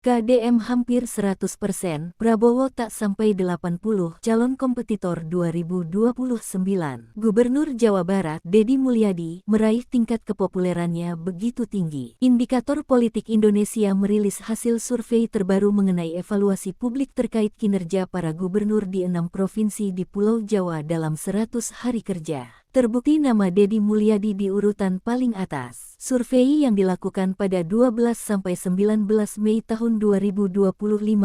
KDM hampir 100%, Prabowo tak sampai 80, calon kompetitor 2029. Gubernur Jawa Barat, Deddy Mulyadi, meraih tingkat kepopulerannya begitu tinggi. Indikator Politik Indonesia merilis hasil survei terbaru mengenai evaluasi publik terkait kinerja para gubernur di 6 provinsi di Pulau Jawa dalam 100 hari kerja. Terbukti nama Deddy Mulyadi di urutan paling atas. Survei yang dilakukan pada 12-19 Mei tahun 2025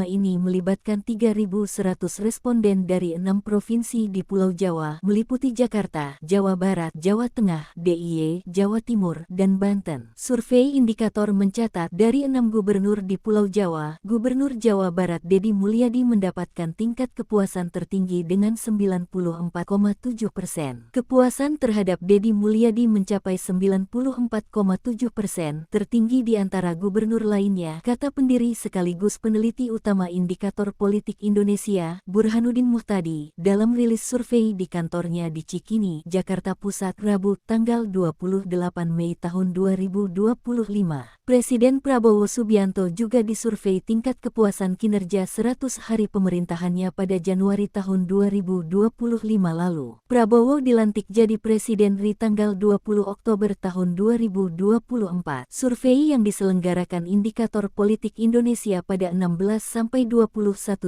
ini melibatkan 3.100 responden dari 6 provinsi di Pulau Jawa, meliputi Jakarta, Jawa Barat, Jawa Tengah, DIY, Jawa Timur, dan Banten. Survei indikator mencatat dari 6 gubernur di Pulau Jawa, Gubernur Jawa Barat Deddy Mulyadi mendapatkan tingkat kepuasan tertinggi dengan 94,7%. Kepuasan terhadap Deddy Mulyadi mencapai 94,7%, tertinggi di antara gubernur lainnya, kata pendiri sekaligus peneliti utama Indikator Politik Indonesia, Burhanuddin Muhtadi, dalam rilis survei di kantornya di Cikini, Jakarta Pusat, Rabu, tanggal 28 Mei tahun 2025. Presiden Prabowo Subianto juga disurvei tingkat kepuasan kinerja 100 hari pemerintahannya pada Januari tahun 2025 lalu. Prabowo dilantik jadi presiden di tanggal 20 Oktober tahun 2024. Survei yang diselenggarakan Indikator Politik Indonesia pada 16-21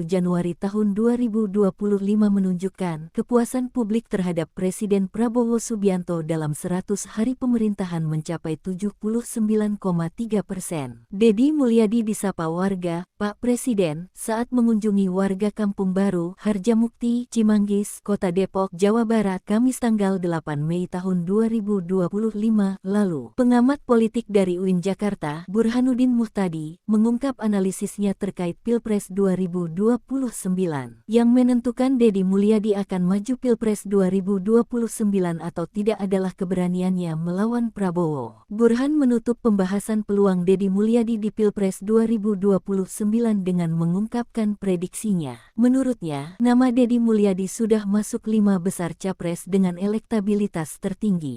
Januari tahun 2025 menunjukkan kepuasan publik terhadap Presiden Prabowo Subianto dalam 100 hari pemerintahan mencapai 79,3%. Deddy Mulyadi disapa warga, "Pak Presiden," saat mengunjungi warga Kampung Baru, Harjamukti, Cimanggis, Kota Depok, Jawa Barat, Kamis tanggal 8 Mei tahun 2025 lalu. Pengamat politik dari UIN Jakarta, Burhanuddin Muhtadi, mengungkap analisisnya terkait Pilpres 2029, yang menentukan Deddy Mulyadi akan maju Pilpres 2029 atau tidak adalah keberaniannya melawan Prabowo. Burhan menutup pembahasan peluang Deddy Mulyadi di Pilpres 2029 dengan mengungkapkan prediksinya. Menurutnya, nama Deddy Mulyadi sudah masuk 5 besar capres dengan elektabilitas tertinggi.